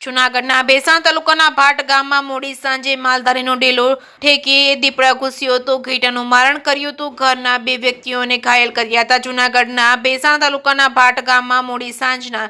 જૂનાગઢના ભેસાણ તાલુકાના ભાટ ગામમાં મોડી સાંજે માલધારીનો ડેલો ઠેકી દીપડા ઘૂસ્યો હતો. ઘેટાનું મારણ કર્યું હતું. ઘરના 2 વ્યક્તિઓને ઘાયલ કર્યા હતા. જૂનાગઢના ભેસાણ તાલુકાના ભાટ ગામમાં મોડી સાંજના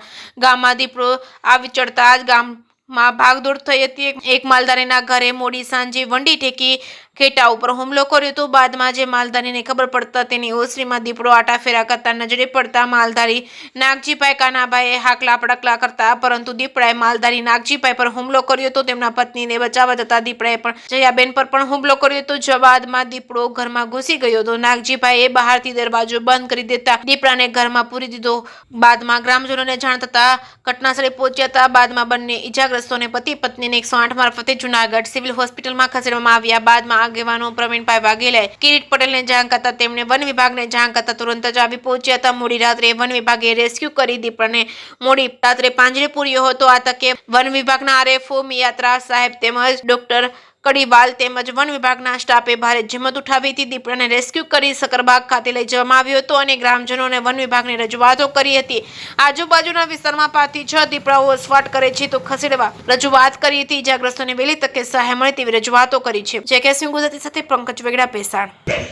ગામમાં દીપડો આવી ચડતા જ ગામમાં ભાગદોડ થઈ હતી. એક માલધારીના ઘરે મોડી સાંજે વંડી ઠેકી ઘેટા ઉપર હુમલો કર્યો હતો. બાદમાં જે માલધારીને ખબર પડતા તેની ઓસરીમાં દીપડો આટાફેરા કરતા નજરે પડતા માલધારી નાગજીભાઈ કાનાભાઈએ હાકલા પડકલા કરતા, પરંતુ દીપડાએ માલધારી નાગજીભાઈ પર હુમલો કર્યો હતો. તેમના પત્નીને બચાવવા જતા દીપડાએ પણ જયાબેન પર પણ હુમલો કર્યો હતો. બાદમાં દીપડો ઘરમાં ઘૂસી ગયો હતો. નાગજીભાઈએ બહારથી દરવાજો બંધ કરી દેતા દીપડાને ઘરમાં પૂરી દીધો. બાદમાં ગ્રામજનોને જાણ થતા ઘટનાસ્થળે પહોંચ્યા હતા. બાદમાં બંને ઈજાગ્રસ્તોને પતિ પત્નીને 108 મારફતે જૂનાગઢ સિવિલ હોસ્પિટલમાં ખસેડવામાં આવ્યા. બાદમાં આગેવાનો પ્રવીણભાઈ વાઘેલાએ કિરીટ પટેલને જાણ કરતા તેમણે વન વિભાગને જાણ કરતા તુરંત જ આવી પહોંચ્યા હતા. મોડી રાત્રે વન વિભાગે રેસ્ક્યુ કરી દીપડાને મોડી રાત્રે પાંજરે પૂર્યો હતો. આ તકે વન વિભાગના આરએફઓ મિયાત્રા સાહેબ તેમજ ડોક્ટર કડીવાલ તેમજ વન વિભાગના સ્ટાફે ભારે જહેમત ઉઠાવી હતી. દીપડાને રેસ્ક્યુ કરી સકરબાગ ખાતે લઈ જવામાં આવ્યો હતો અને ગ્રામજનોને વન વિભાગની રજૂઆતો કરી હતી. આજુબાજુના વિસ્તારમાં 5 થી 6 દીપડાઓ વસવાટ કરે છે તો ખસેડવા રજૂઆત કરી હતી. ઈજાગ્રસ્તોને વહેલી તકે સહાય મળે તેવી રજૂઆતો કરી છે. જેકેસી ગુજરાતી સાથે પંકજ વેગડા, ભેસાણ.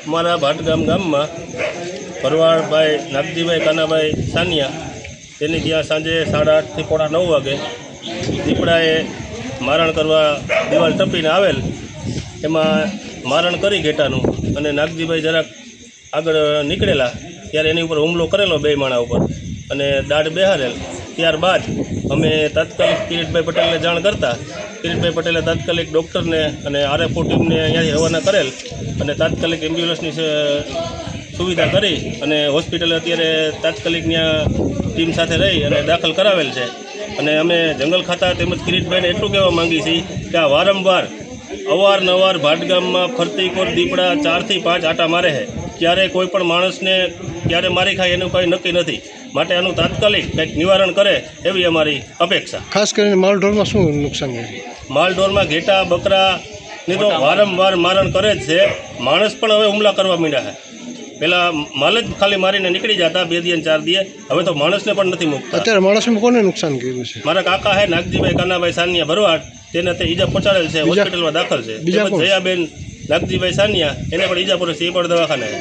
અમારા ભાટગામ ગામમાં ભરવાડભાઈ નાગજીભાઈ કાનાભાઈ સાનિયા તેની ત્યાં સાંજે 8:30 થી 9:15 વાગે દીપડાએ મારણ કરવા દિવાલ ટપીને આવેલ. એમાં મારણ કરી ઘેટાનું અને નાગજીભાઈ જરાક આગળ નીકળેલા ત્યારે એની ઉપર હુમલો કરેલો 2 માણા ઉપર અને દાઢ બેહારેલ. ત્યારબાદ અમે તાત્કાલિક કિરીટભાઈ પટેલને જાણ કરતા કિરીટભાઈ પટેલે તાત્કાલિક ડૉક્ટરને અને આરએફઓ ટીમને અહીંયાથી રવાના કરેલ અને તાત્કાલિક એમ્બ્યુલન્સની સુવિધા કરી અને હોસ્પિટલે અત્યારે તાત્કાલિક ત્યાં ટીમ સાથે રહી અને દાખલ કરાવેલ છે. અને અમે જંગલ ખાતા તેમજ કિરીટભાઈને એટલું કહેવા માંગીએ છીએ કે આ વારંવાર અવારનવાર ભાટગામમાં ફરતી કોર દીપડા 4 થી 5 આટા મારે છે. ક્યારે કોઈ પણ માણસને ક્યારે મારી ખાય એનું કંઈ નક્કી નથી. માટે આનું તાત્કાલિક કંઈક નિવારણ કરે એવી અમારી અપેક્ષા. ખાસ કરીને માલઢોરમાં શું નુકસાન છે? માલઢોરમાં ઘેટા બકરાની તો વારંવાર મારણ કરે જ છે. માણસ પણ હવે હુમલા કરવા માંડ્યા છે. પહેલાં માલ જ ખાલી મારીને નીકળી જતા 2 દિવસ 4 દિવસ. હવે તો માણસને પણ નથી મૂકતા. અત્યારે માણસને કોને નુકસાન કર્યું છે? મારા કાકા છે નાગજીભાઈ કાનાભાઈ સાનિયા ભરવાડ, તેને તે ઈજા પહોંચાડેલ છે, હોસ્પિટલમાં દાખલ છે. જયાબેન નાગજીભાઈ સાનિયા એને પણ ઈજા પડે છે, એ પણ દવાખાને છે.